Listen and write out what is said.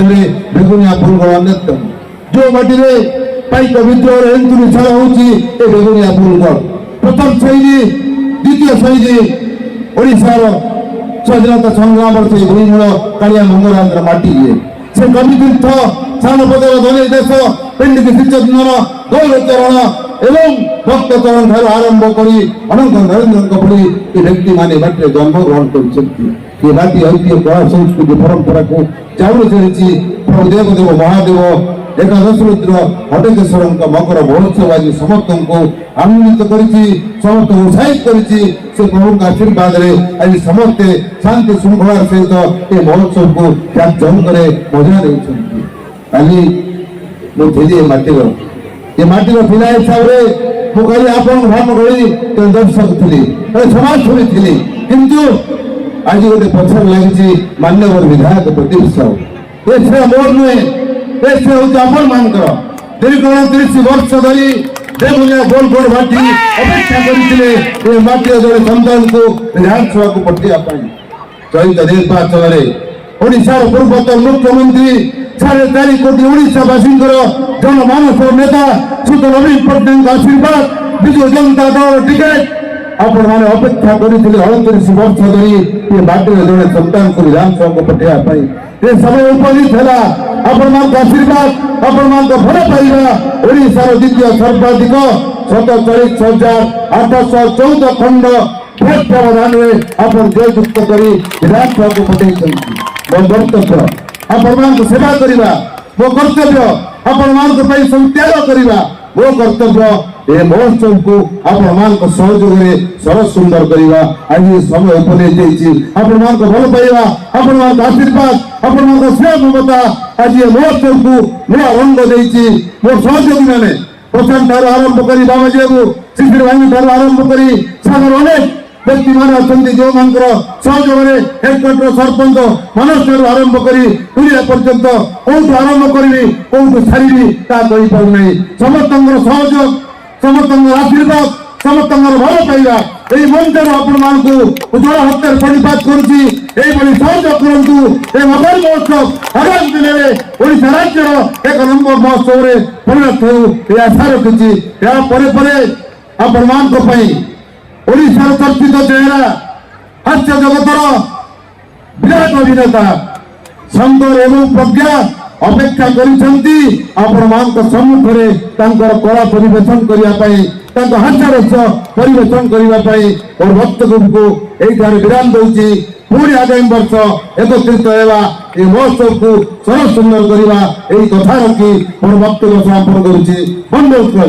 ଭିତରେ ବେଗୁନିଆ ଫୁଲଗଡ଼ ଅନ୍ୟତମ। ଯେଉଁ ମାଟିରେ ପାଇକ ବିଦ୍ରୋହର ଏନ୍ତୁରି ଛାଳ ହେଉଛି ଏ ବେଗୁନିଆ ଫୁଲଗଡ଼। ପ୍ରଥମ ଶହୀଦ, ଦ୍ୱିତୀୟ ଶହୀଦ ଓଡ଼ିଶାର ସ୍ୱାଧୀନତା ସଂଗ୍ରାମର ସେଇ ଭୂମିମୂଳ କାଳିଆ ମଙ୍ଗରାଜର ମାଟି ଇଏ। ସେ କବିତୀର୍ଥ, ଶାନପଦର ଧନୀ ଦେଶ, ପେଣ୍ଡିକି ଶ୍ରୀଚନ୍ଦନ, ଗୌରଚରଣ ଏବଂ ଭକ୍ତଚରଣ ଠାରୁ ଆରମ୍ଭ କରି ଅନନ୍ତ ନରେନ୍ଦ୍ରଙ୍କ ଭଳି ଏ ବ୍ୟକ୍ତିମାନେ ମାଟିରେ ଜନ୍ମଗ୍ରହଣ କରିଛନ୍ତି। ଏ ମାଟି ଐତିହ୍ୟ, କଳା, ସଂସ୍କୃତି, ପରମ୍ପରାକୁ ଚାଉଳ ଚଳିଛି। ପ୍ରଭୁ ଦେବଦେବ ମହାଦେବ ଏକାଦଶ ରୁଦ୍ର ହଟକେଶ୍ୱରଙ୍କ ମକର ମହୋତ୍ସବ ଆଜି ସମସ୍ତଙ୍କୁ ଆନନ୍ଦିତ କରିଛି, ସମସ୍ତଙ୍କୁ ଉତ୍ସାହିତ କରିଛି। ସେ ପ୍ରଭୁଙ୍କ ଆଶୀର୍ବାଦରେ ଆଜି ସମସ୍ତେ ଶାନ୍ତି ଶୃଙ୍ଖଳାର ସହିତ ଏ ମହୋତ୍ସବକୁ ଜାକଜମକରେ ମଜା ନେଉଛନ୍ତି। କାଲି ମୁଁ ଥିଲି ଏ ମାଟିର ପିଲା ହିସାବରେ ମୁଁ କାଲି ଆପଣଙ୍କ ଭାବ କରି ଦର୍ଶକ ଥିଲି, ସମାଜସେବୀ ଥିଲି। କିନ୍ତୁ ଆଜି ଗୋଟେ ପଛରେ ଲାଗିଛି ମାନ୍ୟବର ବିଧାୟକ ପ୍ରଦୀପ ସାହୁ। ସେ ମୋର ନୁହେଁ, ସେ ହଉଛି ଆପଣମାନଙ୍କର। ଦୀର୍ଘ 29 ବର୍ଷ ଧରି ବେଗୁନିଆ ଗୋଲଗୋଡ଼ ମାଟି ଅପେକ୍ଷା କରିଥିଲେ ଏ ମାଟିର ଜଣେ ସନ୍ତାନକୁ ବିଧାନସଭାକୁ ପଠାଇବା ପାଇଁ। ଚଳିତ ନିର୍ବାଚନରେ ଓଡ଼ିଶାର ପୂର୍ବତନ ମୁଖ୍ୟମନ୍ତ୍ରୀ 4.5 କୋଟି ଓଡ଼ିଶାବାସୀଙ୍କର ଜନମାନସ ନେତା ସୁତ ନବୀନ ପଟ୍ଟନାୟକଙ୍କ ଆଶୀର୍ବାଦ, ବିଜୁ ଜନତା ଦଳର ଟିକେଟ ଆପଣମାନେ ଅପେକ୍ଷା କରିଥିଲେ 29 ବର୍ଷ ଧରି ଏ ମାଟିର ଜଣେ ସନ୍ତାନକୁ ବିଧାନସଭାକୁ ପଠାଇବା ପାଇଁ। ଏ ସମୟ ଉପସ୍ଥିତ ହେଲା ଆପଣମାନଙ୍କ ଆଶୀର୍ବାଦ, ଆପଣମାନଙ୍କ ଭଲ ପାଇବା। ଓଡ଼ିଶାର ଦ୍ୱିତୀୟ ସର୍ବାଧିକ 47,814 ଖଣ୍ଡ ଭୋଟ ବ୍ୟବଧାନରେ ଆପଣ ଜୟଯୁକ୍ତ କରି ବିଧାନସଭାକୁ ପଠାଇଛନ୍ତି। ମୋ କର୍ତ୍ତବ୍ୟ ଆପଣମାନଙ୍କୁ ସେବା କରିବା, ମୋ କର୍ତ୍ତବ୍ୟ ଆପଣମାନଙ୍କ ପାଇଁ ସବୁ ତ୍ୟାଗ କରିବା, ମୋ କର୍ତ୍ତବ୍ୟ ଏ ମହୋତ୍ସବକୁ ଆପଣମାନଙ୍କ ସହଯୋଗରେ ସରସ ସୁନ୍ଦର କରିବା। ଆଜି ସମୟ ଉପନିତ ହେଇଛି, ଆପଣମାନଙ୍କ ଭଲ ପାଇବା, ଆପଣମାନଙ୍କ ଆଶୀର୍ବାଦ, ଆପଣମାନଙ୍କ ସ୍ନେହ ମମତା ଆଜି ଏ ମହୋତ୍ସବକୁ ନୂଆ ରଙ୍ଗ ଦେଇଛି। ମୋ ସହଯୋଗୀ ମାନେ ପ୍ରଶାନ୍ତ ଠାରୁ ଆରମ୍ଭ କରି ବାବାଜୀ ବାବୁ, ଶିଶିର ଭାଇ ଠାରୁ ଆରମ୍ଭ କରି ସାଗର ଅନେକ ବ୍ୟକ୍ତିମାନେ ଅଛନ୍ତି ଯେଉଁମାନଙ୍କର ସହଯୋଗରେ ହେଡକ୍ୱାର୍ଟର ସରପଞ୍ଚ ମାନସ ଠାରୁ ଆରମ୍ଭ କରି ପୁରିଆ ପର୍ଯ୍ୟନ୍ତ କୋଉଠୁ ଆରମ୍ଭ କରିବି, କୋଉଠୁ ଛାଡ଼ିବି ତାହା କହିପାରୁନାହିଁ। ସମସ୍ତଙ୍କର ସହଯୋଗ, ସମସ୍ତଙ୍କର ଆଶୀର୍ବାଦ, ସମସ୍ତଙ୍କର ଭଲ ପାଇବା ଏହି ମଞ୍ଚରୁ ଆପଣମାନଙ୍କୁ ଉଜ୍ଜଳ ହସ୍ତରେ ପ୍रणिपात କରୁଛି। ଏଇଭଳି ସହଯୋଗ କରନ୍ତୁ। ଏ ମକର ମହୋତ୍ସବ ଆଗାମୀ ଦିନରେ ଓଡ଼ିଶା ରାଜ୍ୟର 1 ନମ୍ବର ମହୋତ୍ସବରେ ପରିଣତ ହେଉ ଏ ଆଶା ରଖିଛି। ଏହା ପରେ ପରେ ଆପଣମାନଙ୍କ ପାଇଁ ଓଡ଼ିଶାର ଚର୍ଚ୍ଚିତ ଚେହେରା, ହାସ୍ୟ ଜଗତର ବିରାଟ ଅଭିନେତା ଶଙ୍କର ଏବଂ ପ୍ରଜ୍ଞା ଅପେକ୍ଷା କରିଛନ୍ତି ଆପଣମାନଙ୍କ ସମ୍ମୁଖରେ ତାଙ୍କର କଳା ପରିବେଷଣ କରିବା ପାଇଁ, ତାଙ୍କ ହାସ୍ୟରସ ପରିବେଷଣ କରିବା ପାଇଁ। ମୋର ବକ୍ତବ୍ୟକୁ ଏଇଠାରେ ବିରାମ ଦଉଛି। ପୁଣି ଆଗାମୀ ବର୍ଷ ଏକତ୍ରିତ ହେବା, ଏ ମହୋତ୍ସବକୁ ସରସ ସୁନ୍ଦର କରିବା, ଏହି କଥା ରଖି ମୋର ବକ୍ତବ୍ୟ ସମାପନ କରୁଛି। ବନ୍ଦେ ଉତ୍କଳ।